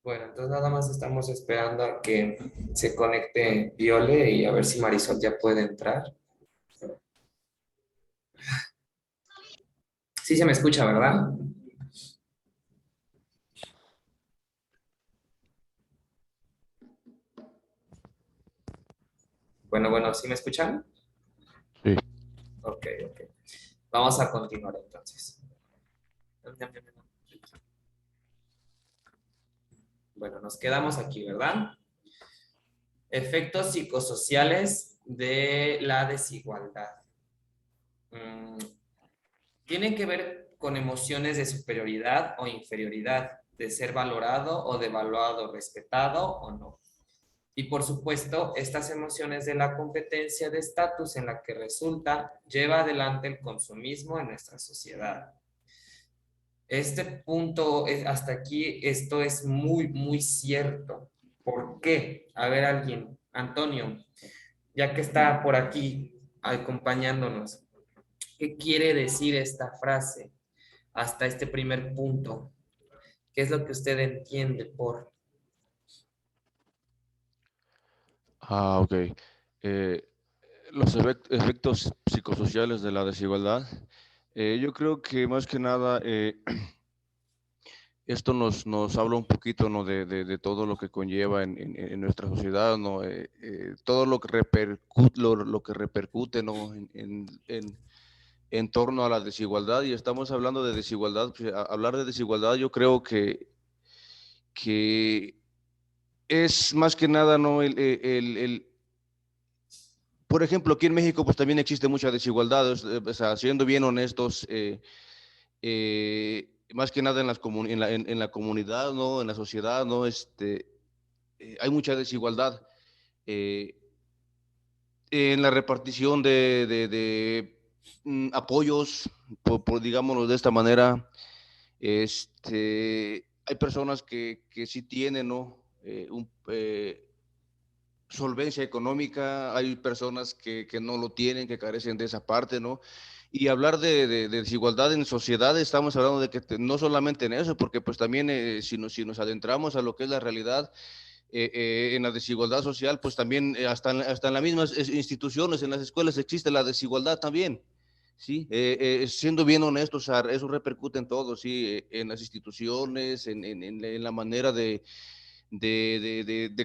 Bueno, entonces nada más estamos esperando a que se conecte Viole y a ver si Marisol ya puede entrar. Sí se me escucha, ¿verdad? Bueno, ¿sí me escuchan? Sí. Ok, ok. Vamos a continuar entonces. Bueno, nos quedamos aquí, ¿verdad? Efectos psicosociales de la desigualdad. Mm, Tienen que ver con emociones de superioridad o inferioridad, de ser valorado o devaluado, respetado o no. Y por supuesto, estas emociones de la competencia de estatus en la que resulta lleva adelante el consumismo en nuestra sociedad. Este punto, hasta aquí, esto es muy, muy cierto. ¿Por qué? A ver, alguien, Antonio, ya que está por aquí acompañándonos, ¿qué quiere decir esta frase hasta este primer punto? ¿Qué es lo que usted entiende por? Ok. Eh, los efectos psicosociales de la desigualdad. Yo creo que más que nada esto nos habla un poquito, ¿no? de todo lo que conlleva en nuestra sociedad, ¿no? Todo lo que repercute, ¿no? En torno a la desigualdad. Y estamos hablando de desigualdad. Pues, hablar de desigualdad yo creo que es más que nada, ¿no? Por ejemplo, aquí en México pues también existe mucha desigualdad, o sea, siendo bien honestos, más que nada en la comunidad, ¿no? En la sociedad, ¿no? Hay mucha desigualdad eh, en la repartición de apoyos, digámoslo de esta manera. Hay personas que sí tienen, ¿no? Solvencia económica, hay personas que no lo tienen, que carecen de esa parte, ¿no? Y hablar de desigualdad en sociedad, estamos hablando de que no solamente en eso, porque pues también si nos adentramos a lo que es la realidad, en la desigualdad social, pues también hasta en las mismas instituciones, en las escuelas existe la desigualdad también. Sí, siendo bien honestos, eso repercute en todo, sí, en las instituciones, en la manera de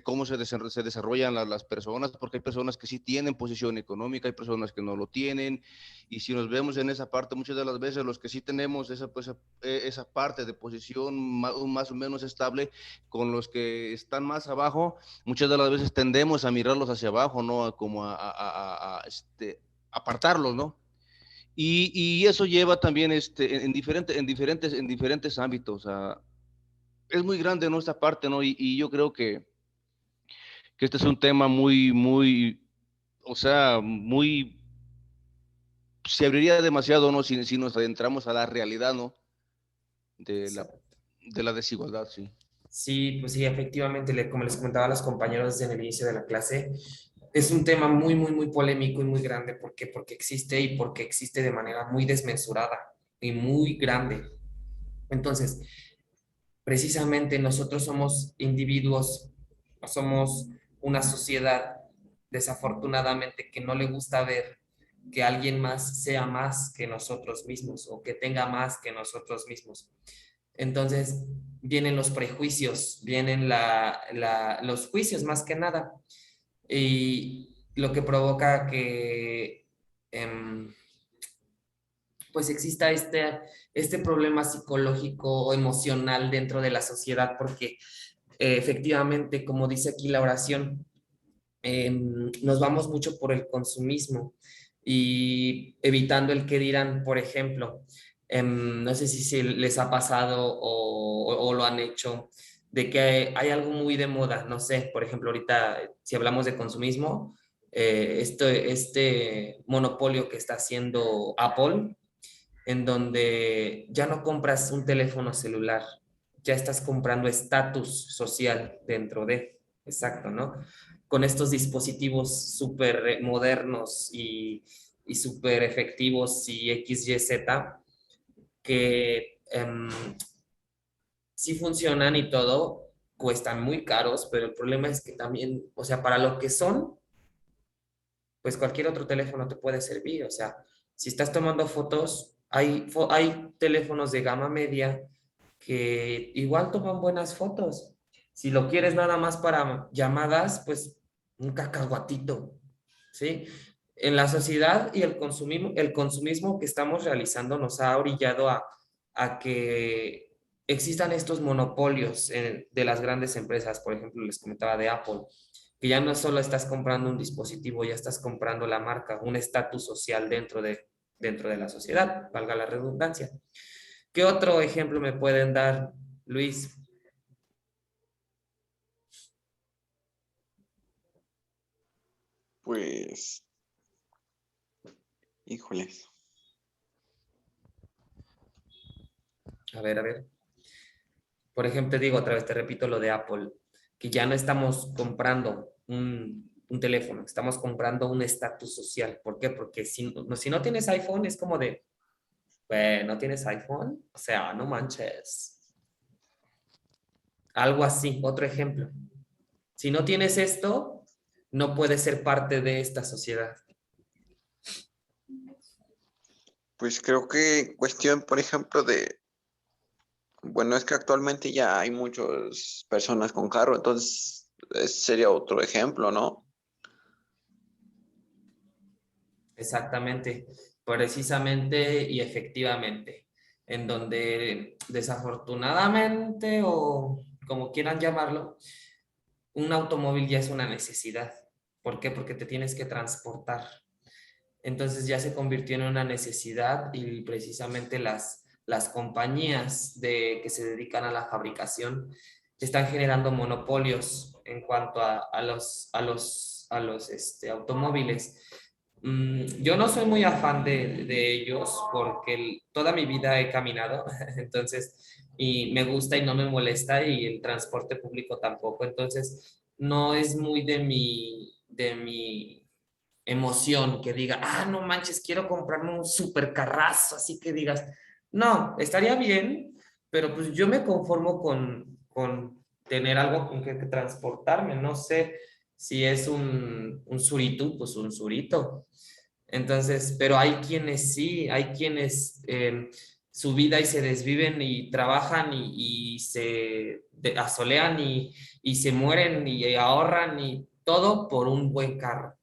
cómo se desarrollan las personas, porque hay personas que sí tienen posición económica, hay personas que no lo tienen, y si nos vemos en esa parte, muchas de las veces los que sí tenemos esa parte de posición más o menos estable, con los que están más abajo, muchas de las veces tendemos a mirarlos hacia abajo, ¿no? Como apartarlos, ¿no? Y eso lleva también en diferentes ámbitos es muy grande nuestra parte, ¿no? Y yo creo que este es un tema muy, muy, o sea, muy, se abriría demasiado, ¿no? Si nos adentramos a la realidad, ¿no? De la, Exacto. de la desigualdad, sí. Sí, pues sí, efectivamente, como les comentaba a los compañeros en el inicio de la clase, es un tema muy, muy, muy polémico y muy grande. ¿Por qué? Porque existe y porque existe de manera muy desmesurada y muy grande. Entonces, precisamente nosotros somos individuos, somos una sociedad, desafortunadamente, que no le gusta ver que alguien más sea más que nosotros mismos o que tenga más que nosotros mismos. Entonces, vienen los prejuicios, vienen los juicios más que nada, y lo que provoca que pues exista este problema psicológico o emocional dentro de la sociedad, porque efectivamente, como dice aquí la oración, nos vamos mucho por el consumismo y evitando el que dirán, por ejemplo, no sé si les ha pasado o lo han hecho, de que hay algo muy de moda, no sé, por ejemplo, ahorita si hablamos de consumismo, este monopolio que está haciendo Apple, en donde ya no compras un teléfono celular, ya estás comprando estatus social dentro de, exacto, ¿no? Con estos dispositivos súper modernos y súper efectivos y XYZ que sí funcionan y todo, cuestan muy caros, pero el problema es que también, o sea, para lo que son, pues cualquier otro teléfono te puede servir. O sea, si estás tomando fotos, hay teléfonos de gama media que igual toman buenas fotos. Si lo quieres nada más para llamadas, pues un cacahuatito, ¿sí? En la sociedad y el consumismo que estamos realizando nos ha orillado a que existan estos monopolios de las grandes empresas. Por ejemplo, les comentaba de Apple, que ya no solo estás comprando un dispositivo, ya estás comprando la marca, un estatus social dentro de la sociedad, valga la redundancia. ¿Qué otro ejemplo me pueden dar, Luis? Pues, híjoles. A ver. Por ejemplo, digo otra vez, te repito lo de Apple, que ya no estamos comprando un teléfono, estamos comprando un estatus social. ¿Por qué? Porque si no tienes iPhone, es como de, ¿no tienes iPhone? O sea, no manches. Algo así, otro ejemplo. Si no tienes esto, no puedes ser parte de esta sociedad. Pues creo que cuestión, por ejemplo, bueno, es que actualmente ya hay muchas personas con carro, entonces ese sería otro ejemplo, ¿no? Exactamente, precisamente y efectivamente, en donde desafortunadamente o como quieran llamarlo, un automóvil ya es una necesidad. ¿Por qué? Porque te tienes que transportar. Entonces ya se convirtió en una necesidad y precisamente las compañías que se dedican a la fabricación están generando monopolios en cuanto a los automóviles. Yo no soy muy afán de ellos porque toda mi vida he caminado, entonces, y me gusta y no me molesta y el transporte público tampoco, entonces no es muy de mi emoción que diga, no manches, quiero comprarme un super carrazo, así que digas, no, estaría bien, pero pues yo me conformo con tener algo con que transportarme, no sé si es un surito, pues un surito. Entonces, pero hay quienes sí, hay quienes su vida y se desviven y trabajan y se asolean y se mueren y ahorran y todo por un buen carro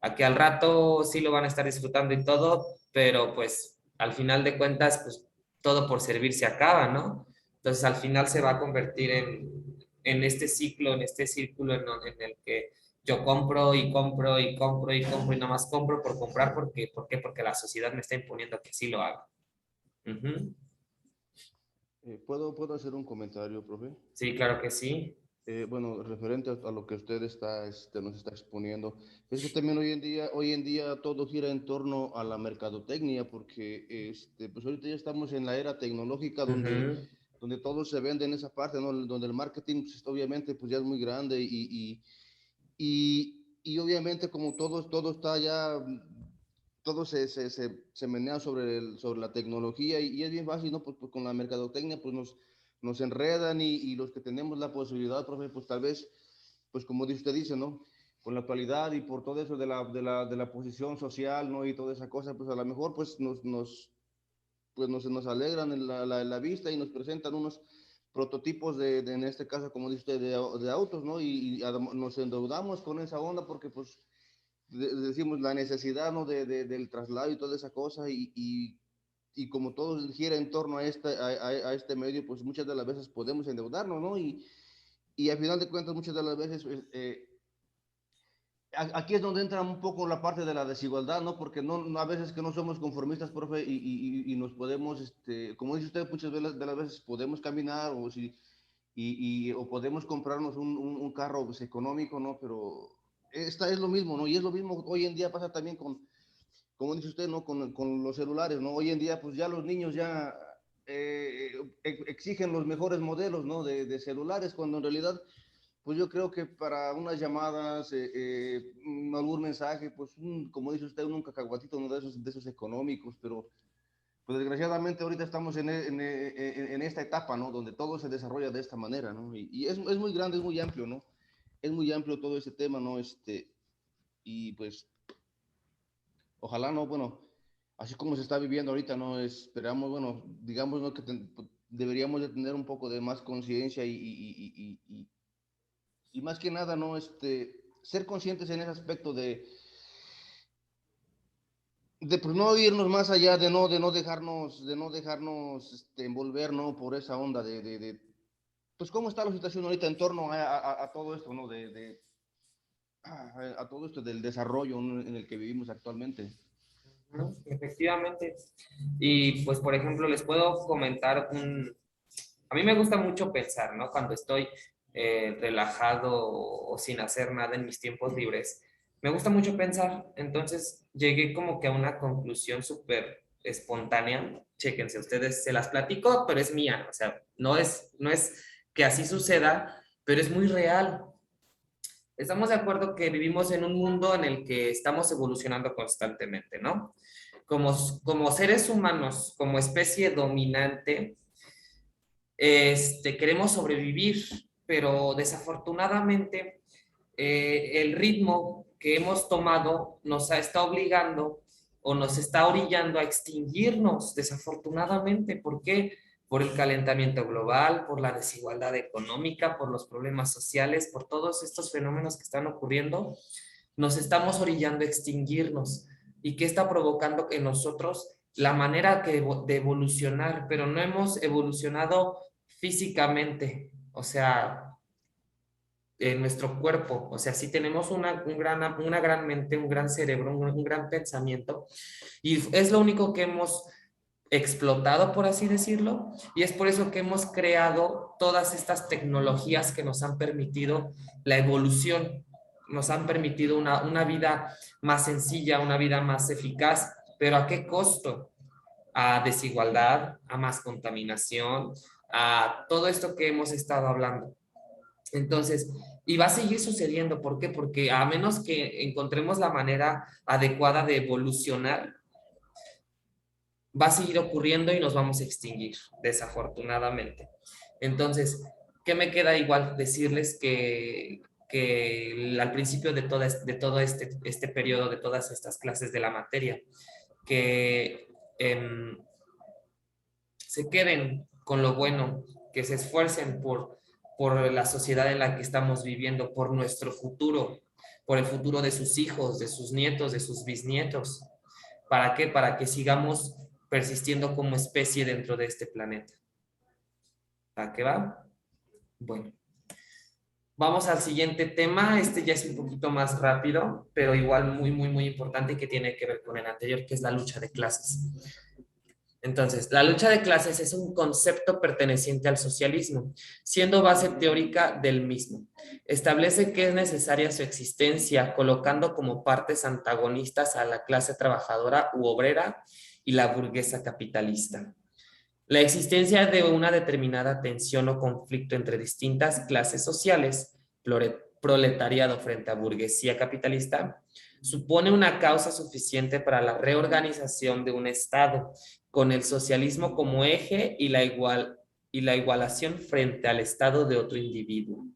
a que al rato sí lo van a estar disfrutando y todo, pero pues al final de cuentas, pues todo por servir se acaba, ¿no? Entonces al final se va a convertir en este ciclo, en este círculo en el que yo compro y compro y compro y compro y nada más compro por comprar, ¿por qué? Porque la sociedad me está imponiendo que sí lo haga. Ujú. ¿Puedo hacer un comentario, profe? Sí, claro que sí. Bueno, referente a lo que usted nos está exponiendo, es que también hoy en día todo gira en torno a la mercadotecnia, porque pues ahorita ya estamos en la era tecnológica Ujú. donde todo se vende en esa parte, ¿no? Donde el marketing, pues, obviamente, pues ya es muy grande y obviamente como todo está ya, todo se menea sobre la tecnología y es bien fácil, ¿no? Pues con la mercadotecnia, pues nos enredan y los que tenemos la posibilidad, profe, pues tal vez, pues como usted dice, ¿no? Con la actualidad y por todo eso de la posición social, ¿no? Y toda esa cosa, pues a lo mejor pues nos alegran en la vista y nos presentan unos prototipos en este caso, como dice usted, de autos, ¿no? Y nos endeudamos con esa onda porque pues decimos la necesidad, ¿no? Del traslado y toda esa cosa y como todo gira en torno a este medio, pues muchas de las veces podemos endeudarnos, ¿no? Y al final de cuentas, muchas de las veces, aquí es donde entra un poco la parte de la desigualdad, ¿no? Porque a veces que no somos conformistas, profe, y nos podemos, como dice usted, muchas de las veces podemos caminar o podemos comprarnos un carro pues, económico, ¿no? Pero esta es lo mismo, ¿no? Y es lo mismo hoy en día pasa también como dice usted, ¿no? Con los celulares, ¿no? Hoy en día, pues ya los niños ya exigen los mejores modelos, ¿no? De celulares, cuando en realidad, pues yo creo que para unas llamadas, algún mensaje, pues como dice usted, un cacahuatito, ¿no? De esos económicos, pues desgraciadamente ahorita estamos en esta etapa, ¿no? Donde todo se desarrolla de esta manera, ¿no? Y es muy grande, es muy amplio, ¿no? Es muy amplio todo este tema, ¿no? Y pues, ojalá, ¿no? Bueno, así como se está viviendo ahorita, ¿no? Esperamos, bueno, digamos, ¿no? Que deberíamos de tener un poco de más conciencia y más que nada, ¿no? Ser conscientes en ese aspecto de pues no irnos más allá, de no dejarnos envolver, ¿no? Por esa onda pues cómo está la situación ahorita en torno a todo esto, ¿no? A todo esto del desarrollo, ¿no? En el que vivimos actualmente. ¿No? Efectivamente. Y pues, por ejemplo, les puedo comentar A mí me gusta mucho pensar, ¿no? Cuando estoy relajado o sin hacer nada en mis tiempos libres, me gusta mucho pensar. Entonces llegué como que a una conclusión súper espontánea. Chéquense, ustedes se las platico, pero es mía. O sea, no es que así suceda, pero es muy real. Estamos de acuerdo que vivimos en un mundo en el que estamos evolucionando constantemente, ¿no? Como seres humanos, como especie dominante, queremos sobrevivir, pero desafortunadamente el ritmo que hemos tomado está obligando o nos está orillando a extinguirnos, desafortunadamente. ¿Por qué? Por el calentamiento global, por la desigualdad económica, por los problemas sociales, por todos estos fenómenos que están ocurriendo, nos estamos orillando a extinguirnos. ¿Y qué está provocando en nosotros? La manera de evolucionar, pero no hemos evolucionado físicamente, o sea, en nuestro cuerpo. O sea, sí tenemos una gran mente, un gran cerebro, un gran pensamiento, y es lo único que hemos explotado, por así decirlo, y es por eso que hemos creado todas estas tecnologías que nos han permitido la evolución, nos han permitido una vida más sencilla, una vida más eficaz, pero ¿a qué costo? A desigualdad, a más contaminación, a todo esto que hemos estado hablando. Entonces, y va a seguir sucediendo. ¿Por qué? Porque a menos que encontremos la manera adecuada de evolucionar, va a seguir ocurriendo y nos vamos a extinguir, desafortunadamente. Entonces, ¿qué me queda igual decirles que al principio de todo este periodo, de todas estas clases de la materia, que se queden con lo bueno, que se esfuercen por la sociedad en la que estamos viviendo, por nuestro futuro, por el futuro de sus hijos, de sus nietos, de sus bisnietos. ¿Para qué? Para que sigamos persistiendo como especie dentro de este planeta. ¿Para qué va? Bueno, vamos al siguiente tema. Este ya es un poquito más rápido, pero igual muy importante, que tiene que ver con el anterior, que es la lucha de clases. Entonces, la lucha de clases es un concepto perteneciente al socialismo, siendo base teórica del mismo. Establece que es necesaria su existencia, colocando como partes antagonistas a la clase trabajadora u obrera y la burguesa capitalista. La existencia de una determinada tensión o conflicto entre distintas clases sociales, proletariado frente a burguesía capitalista, supone una causa suficiente para la reorganización de un Estado, con el socialismo como eje y la igualación frente al Estado de otro individuo.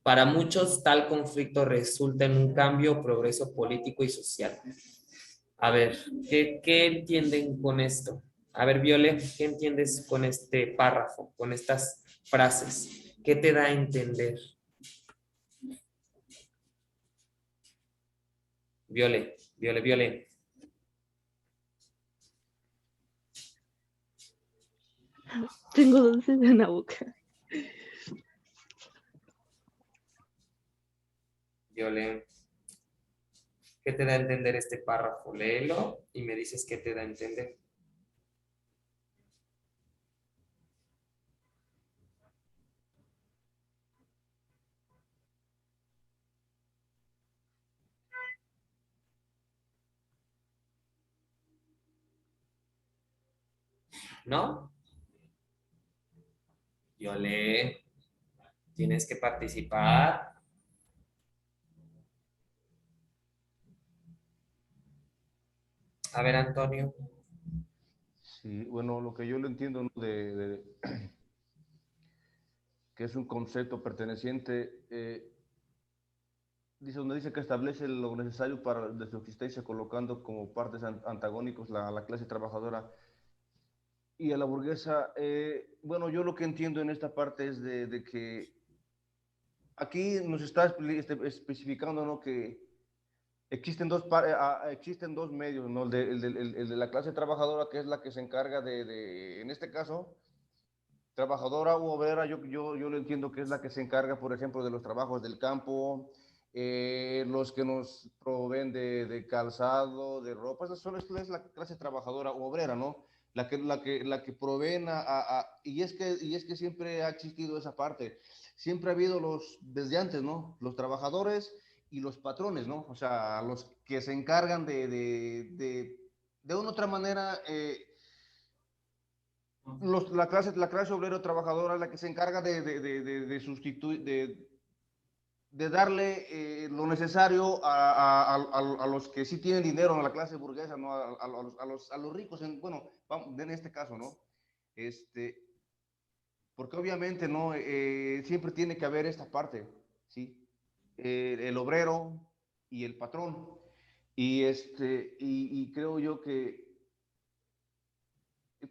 Para muchos, tal conflicto resulta en un cambio o progreso político y social. A ver, ¿qué entienden con esto? A ver, Viole, ¿qué entiendes con este párrafo, con estas frases? ¿Qué te da a entender? Viole. Tengo dulces en la boca. Viole, ¿qué te da a entender este párrafo? Léelo y me dices qué te da a entender. ¿No? Viole, tienes que participar. A ver, Antonio. Sí, bueno, lo que yo le entiendo, ¿no? Que es un concepto perteneciente, donde dice que establece lo necesario para de su existencia, colocando como partes antagónicos la clase trabajadora y a la burguesa. Bueno, yo lo que entiendo en esta parte es de que aquí nos está especificando, ¿no? Que existen dos medios, ¿no? El de la clase trabajadora, que es la que se encarga en este caso, trabajadora u obrera. Yo lo entiendo que es la que se encarga, por ejemplo, de los trabajos del campo, los que nos proveen de calzado, de ropa. Eso es la clase trabajadora u obrera, ¿no? La que proveen y es que siempre ha existido esa parte. Siempre ha habido desde antes, ¿no? Los trabajadores y los patrones, ¿no? O sea, los que se encargan de una u otra manera, la clase obrera trabajadora es la que se encarga de sustituir, de darle lo necesario a los que sí tienen dinero, a la clase burguesa, ¿no? A los ricos, bueno, en este caso, ¿no? Porque obviamente, ¿no? Siempre tiene que haber esta parte, ¿sí? El obrero y el patrón. Y creo yo que,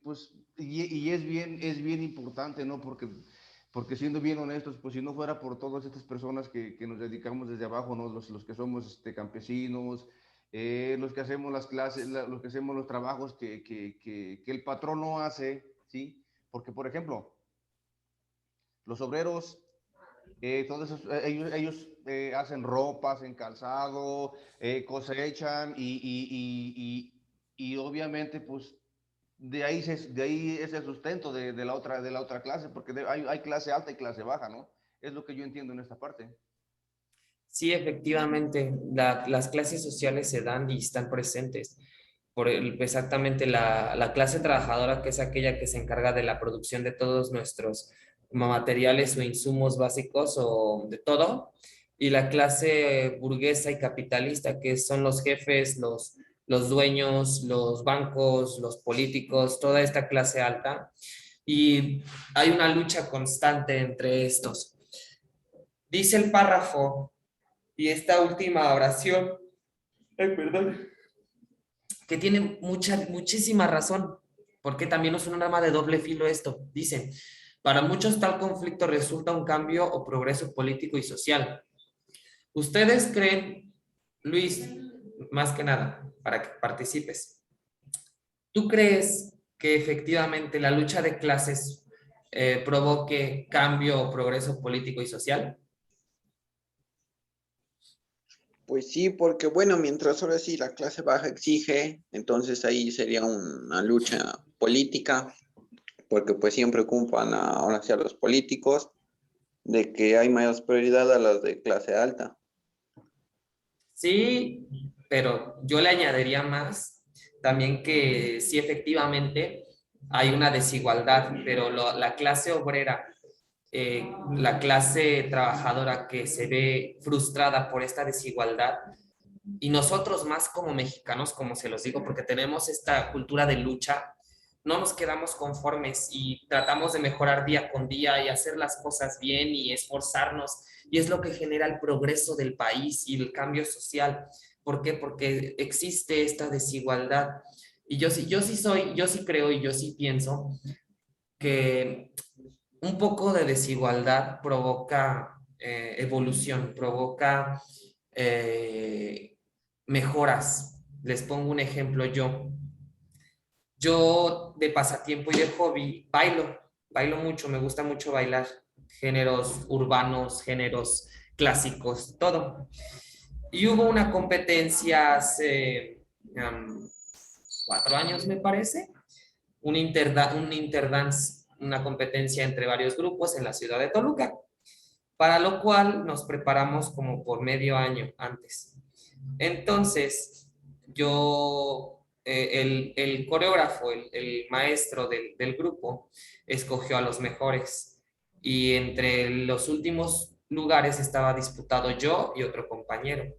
pues, y es bien importante, ¿no? Porque siendo bien honestos, pues si no fuera por todas estas personas que nos dedicamos desde abajo, ¿no? Los que somos campesinos, los que hacemos las clases, los que hacemos los trabajos que el patrón no hace, ¿sí? Porque, por ejemplo, los obreros, todos ellos hacen ropa, hacen calzado, cosechan y obviamente, pues, de ahí es el sustento de la otra clase, porque hay clase alta y clase baja, ¿no? Es lo que yo entiendo en esta parte. Sí, efectivamente, las clases sociales se dan y están presentes. Exactamente la clase trabajadora, que es aquella que se encarga de la producción de todos nuestros materiales o insumos básicos o de todo, y la clase burguesa y capitalista, que son los jefes, los dueños, los bancos, los políticos, toda esta clase alta. Y hay una lucha constante entre estos. Dice el párrafo y esta última oración, perdón, que tiene muchísima razón, porque también es un arma de doble filo esto. Dicen, para muchos tal conflicto resulta un cambio o progreso político y social. ¿Ustedes creen, Luis, más que nada, para que participes, tú crees que efectivamente la lucha de clases provoque cambio o progreso político y social? Pues sí, porque bueno, mientras ahora sí la clase baja exige, entonces ahí sería una lucha política, porque pues siempre ocupan ahora sí a los políticos de que hay mayor prioridad a las de clase alta. Sí, pero yo le añadiría más también que sí, efectivamente hay una desigualdad, pero la clase obrera, la clase trabajadora que se ve frustrada por esta desigualdad, y nosotros más como mexicanos, como se los digo, porque tenemos esta cultura de lucha, no nos quedamos conformes y tratamos de mejorar día con día y hacer las cosas bien y esforzarnos, y es lo que genera el progreso del país y el cambio social. ¿Por qué? Porque existe esta desigualdad. Y yo sí creo y yo sí pienso que un poco de desigualdad provoca evolución, provoca mejoras. Les pongo un ejemplo yo. Yo de pasatiempo y de hobby bailo mucho, me gusta mucho bailar, géneros urbanos, géneros clásicos, todo. Y hubo una competencia hace 4 años, me parece, un interdance, una competencia entre varios grupos en la ciudad de Toluca, para lo cual nos preparamos como por medio año antes. Entonces, el coreógrafo, el maestro del grupo, escogió a los mejores. Y entre los últimos lugares estaba disputado yo y otro compañero.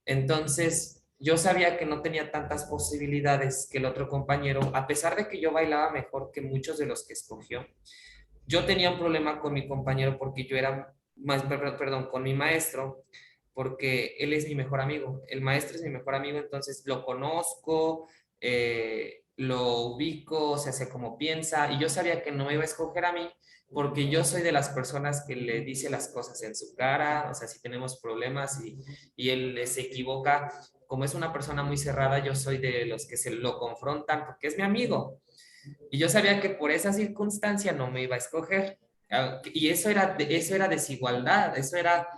Entonces, yo sabía que no tenía tantas posibilidades que el otro compañero, a pesar de que yo bailaba mejor que muchos de los que escogió. Yo tenía un problema con mi compañero porque yo era, perdón, con mi maestro, porque él es mi mejor amigo. El maestro es mi mejor amigo, entonces lo conozco, lo ubico, se hace como piensa, y yo sabía que no me iba a escoger a mí porque yo soy de las personas que le dice las cosas en su cara, o sea, si tenemos problemas y él se equivoca, como es una persona muy cerrada, yo soy de los que se lo confrontan porque es mi amigo. Y yo sabía que por esa circunstancia no me iba a escoger. Y eso era desigualdad, eso era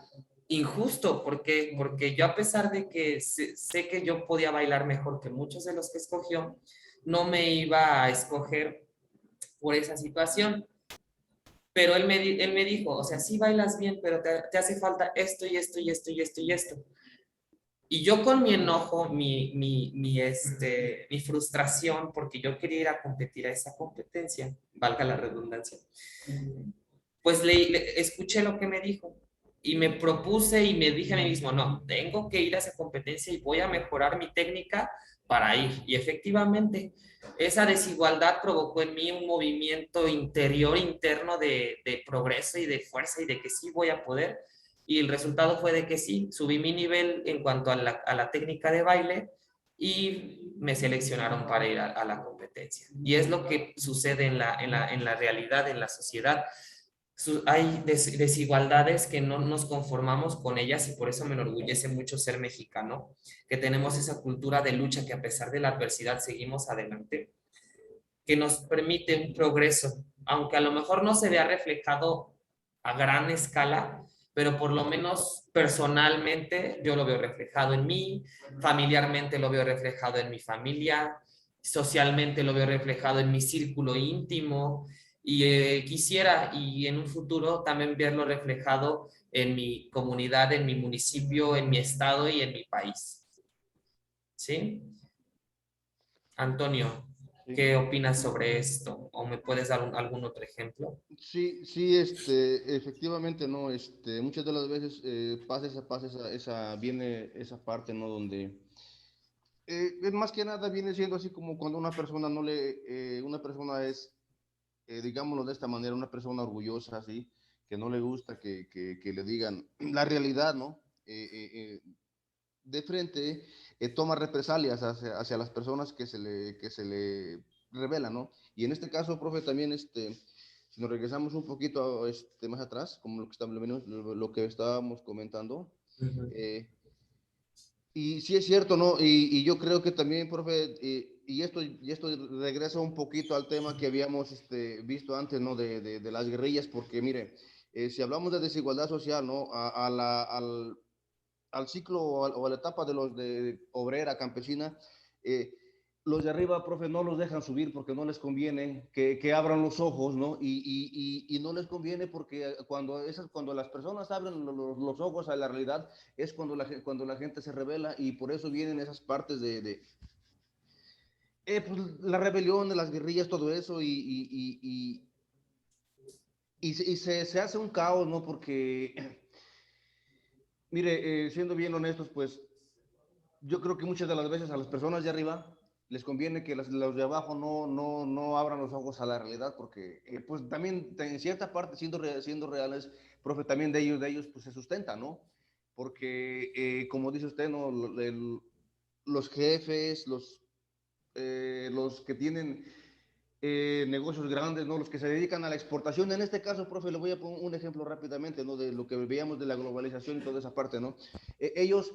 injusto, porque yo a pesar de que sé que yo podía bailar mejor que muchos de los que escogió, no me iba a escoger por esa situación. Pero él me dijo, o sea, sí bailas bien, pero te hace falta esto y esto y esto y esto y esto. Y yo con mi enojo, mi frustración, porque yo quería ir a competir a esa competencia, valga la redundancia, pues escuché lo que me dijo y me propuse y me dije a mí mismo, no, tengo que ir a esa competencia y voy a mejorar mi técnica para ir. Y efectivamente, esa desigualdad provocó en mí un movimiento interior, interno de progreso y de fuerza y de que sí voy a poder. Y el resultado fue de que sí, subí mi nivel en cuanto a la técnica de baile y me seleccionaron para ir a la competencia. Y es lo que sucede en la realidad, en la sociedad. Hay desigualdades que no nos conformamos con ellas y por eso me enorgullece mucho ser mexicano, que tenemos esa cultura de lucha que a pesar de la adversidad seguimos adelante, que nos permite un progreso, aunque a lo mejor no se vea reflejado a gran escala, pero por lo menos personalmente yo lo veo reflejado en mí, familiarmente lo veo reflejado en mi familia, socialmente lo veo reflejado en mi círculo íntimo y quisiera y en un futuro también verlo reflejado en mi comunidad, en mi municipio, en mi estado y en mi país. ¿Sí? Antonio, Sí. ¿qué opinas sobre esto? ¿O me puedes dar algún otro ejemplo? Sí, sí, efectivamente, no, muchas de las veces viene esa parte, ¿no? Donde, más que nada viene siendo así como cuando una persona una persona es, digámoslo de esta manera, una persona orgullosa, así, que no le gusta que le digan la realidad, ¿no? De frente, toma represalias hacia las personas que se le revelan, ¿no? Y en este caso, profe, también, si nos regresamos un poquito más atrás, como lo que estábamos comentando, Ujú. y sí es cierto, ¿no? Y yo creo que también, profe, y esto regresa un poquito al tema que habíamos visto antes, ¿no? De las guerrillas, porque mire, si hablamos de desigualdad social, ¿no? Al ciclo o a la etapa de obrera, campesina, eh, los de arriba, profe, no los dejan subir porque no les conviene que abran los ojos, ¿no? Y no les conviene porque cuando las personas abren los ojos a la realidad es cuando la gente se revela y por eso vienen esas partes pues, la rebelión, de las guerrillas, todo eso se hace un caos, ¿no? Porque, mire, siendo bien honestos, pues yo creo que muchas de las veces a las personas de arriba les conviene que los de abajo no abran los ojos a la realidad, porque pues también en cierta parte, siendo reales, profe, también de ellos pues se sustenta, ¿no? Porque como dice usted, ¿no? Los jefes, los que tienen negocios grandes, ¿no? Los que se dedican a la exportación, en este caso, profe, le voy a poner un ejemplo rápidamente, ¿no? De lo que veíamos de la globalización y toda esa parte, ¿no? Ellos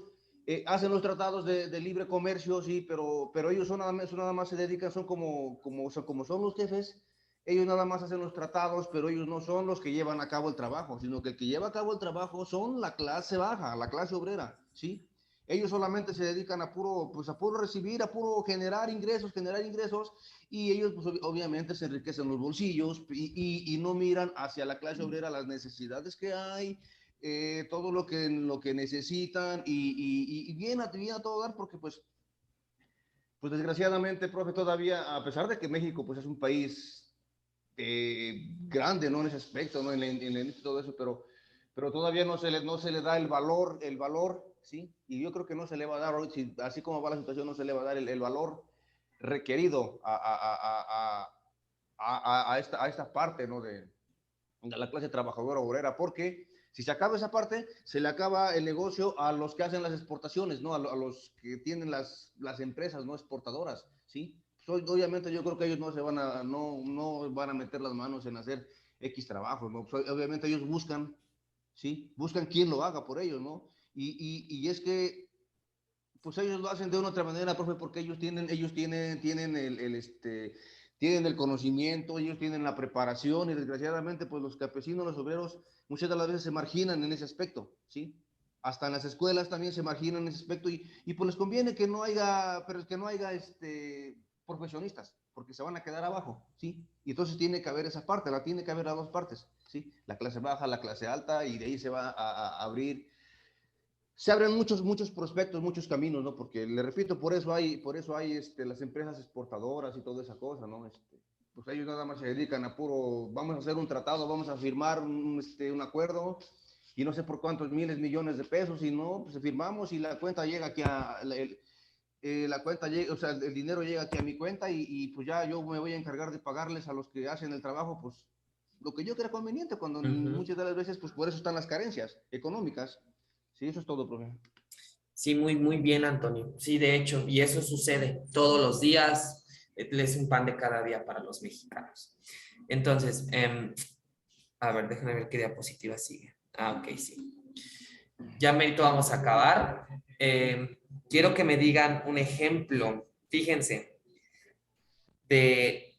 hacen los tratados de libre comercio, sí, pero ellos nada más se dedican, como son los jefes, ellos nada más hacen los tratados, pero ellos no son los que llevan a cabo el trabajo, sino que el que lleva a cabo el trabajo son la clase baja, la clase obrera, ¿sí? Ellos solamente se dedican pues a puro recibir, a puro generar ingresos, y ellos pues obviamente se enriquecen los bolsillos y no miran hacia la clase obrera las necesidades que hay, todo lo que necesitan y bien a todo dar porque pues desgraciadamente, profe, todavía, a pesar de que México pues es un país grande, ¿no? En ese aspecto, ¿no? En todo eso, pero todavía no se le da el valor, ¿sí? Y yo creo que no se le va a dar, así como va la situación, no se le va a dar el valor requerido a esta parte, ¿no? de la clase trabajadora obrera, porque si se acaba esa parte, se le acaba el negocio a los que hacen las exportaciones, ¿no? A los que tienen las empresas no exportadoras, ¿sí? Pues, obviamente yo creo que ellos no van a meter las manos en hacer X trabajos, ¿no? Pues, obviamente ellos buscan, ¿sí? Buscan quién lo haga por ellos, ¿no? Y es que, pues ellos lo hacen de una otra manera, profe, porque tienen tienen el conocimiento, ellos tienen la preparación y desgraciadamente pues los campesinos, los obreros, muchas de las veces se marginan en ese aspecto, ¿sí? Hasta en las escuelas también se marginan en ese aspecto y pues les conviene que no haya, pero que no haya profesionistas, porque se van a quedar abajo, ¿sí? Y entonces tiene que haber esa parte, tiene que haber las dos partes, ¿sí? La clase baja, la clase alta y de ahí se va a abrir, se abren muchos prospectos, muchos caminos, ¿no? Porque, le repito, por eso hay las empresas exportadoras y toda esa cosa, ¿no? Pues ellos nada más se dedican a puro, vamos a hacer un tratado, vamos a firmar un acuerdo, y no sé por cuántos miles, millones de pesos, y no, pues firmamos y la cuenta llega aquí la cuenta llega, o sea, el dinero llega aquí a mi cuenta y pues ya yo me voy a encargar de pagarles a los que hacen el trabajo, pues lo que yo crea conveniente, cuando muchas de las veces, pues por eso están las carencias económicas. Sí, eso es todo, profe. Sí, muy, muy bien, Antonio. Sí, de hecho, y eso sucede todos los días. Es un pan de cada día para los mexicanos. Entonces, a ver, déjenme ver qué diapositiva sigue. Ah, ok, sí. Ya merito vamos a acabar. Quiero que me digan un ejemplo, fíjense, de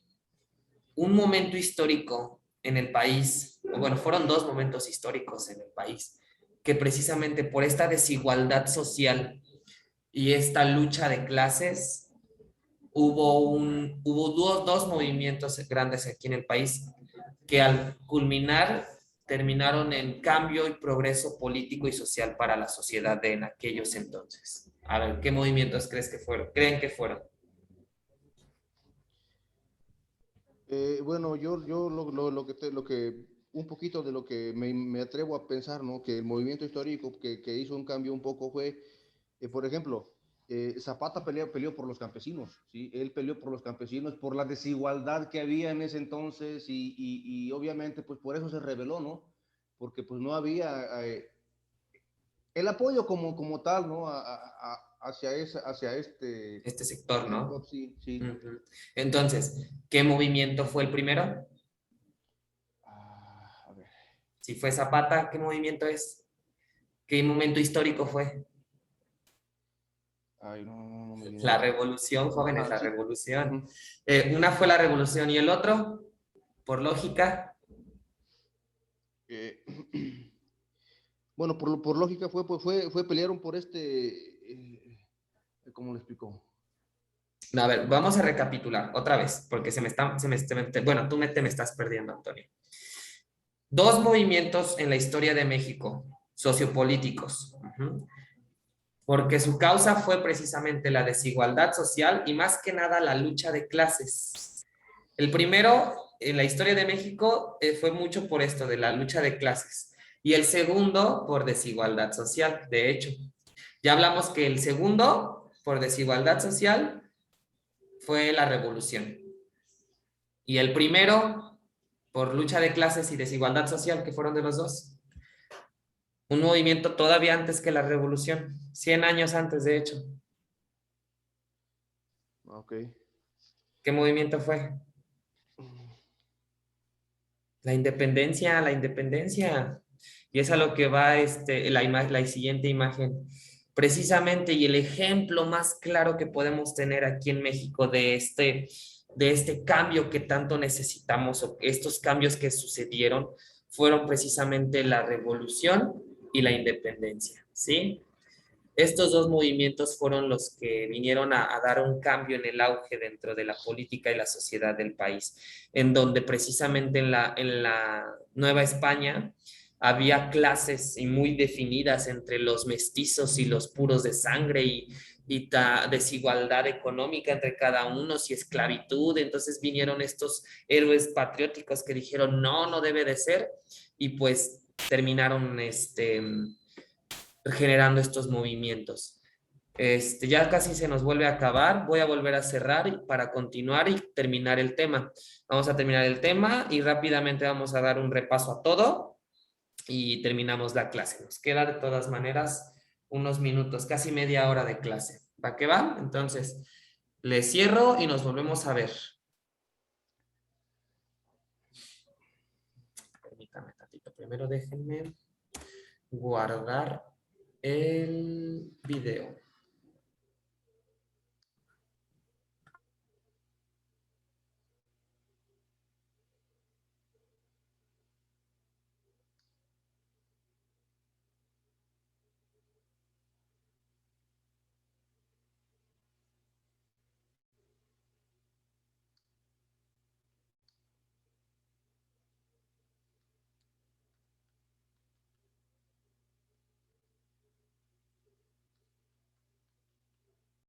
un momento histórico en el país, o bueno, fueron dos momentos históricos en el país, que precisamente por esta desigualdad social y esta lucha de clases, hubo dos movimientos grandes aquí en el país que al culminar terminaron en cambio y progreso político y social para la sociedad de en aquellos entonces. A ver, ¿qué movimientos creen que fueron? Bueno, yo lo que un poquito de lo que me atrevo a pensar, ¿no? Que el movimiento histórico que hizo un cambio un poco fue, por ejemplo, Zapata peleó por los campesinos, ¿sí? Él peleó por los campesinos, por la desigualdad que había en ese entonces y obviamente pues por eso se rebeló, ¿no? Porque pues no había el apoyo como tal, ¿no? Hacia Este sector, ¿no? sector, sí, sí. Uh-huh. Entonces, ¿qué movimiento fue el primero? A ver. Si fue Zapata, ¿qué movimiento es? ¿Qué momento histórico fue? Ay, no me viene. La revolución, jóvenes, la Sí. revolución. Uh-huh. Una fue la revolución y el otro, por lógica. Bueno, por lógica pelearon por ¿cómo le explico? A ver, vamos a recapitular otra vez, porque bueno, tú te me estás perdiendo, Antonio. Dos movimientos en la historia de México, sociopolíticos, porque su causa fue precisamente la desigualdad social y más que nada la lucha de clases. El primero, en la historia de México, fue mucho por esto de la lucha de clases, y el segundo por desigualdad social, de hecho. Ya hablamos que el segundo, por desigualdad social, fue la revolución. Y el primero, por lucha de clases y desigualdad social, que fueron de los dos. Un movimiento todavía antes que la revolución, 100 años antes, de hecho. Ok. ¿Qué movimiento fue? La independencia, la independencia. Y es a lo que va la siguiente imagen. Precisamente, y el ejemplo más claro que podemos tener aquí en México de este cambio que tanto necesitamos, o estos cambios que sucedieron, fueron precisamente la revolución y la independencia, ¿sí? Estos dos movimientos fueron los que vinieron a dar un cambio en el auge dentro de la política y la sociedad del país, en donde precisamente en la Nueva España había clases y muy definidas entre los mestizos y los puros de sangre y desigualdad económica entre cada uno y esclavitud. Entonces vinieron estos héroes patrióticos que dijeron no, no debe de ser, y pues terminaron generando estos movimientos. Ya casi se nos vuelve a acabar. Voy a volver a cerrar para continuar y terminar el tema. Vamos a terminar el tema y rápidamente vamos a dar un repaso a todo y terminamos la clase. Nos queda de todas maneras unos minutos, casi media hora de clase. ¿Va que va? Entonces, le cierro y nos volvemos a ver. Permítame tantito. Primero déjenme guardar el video.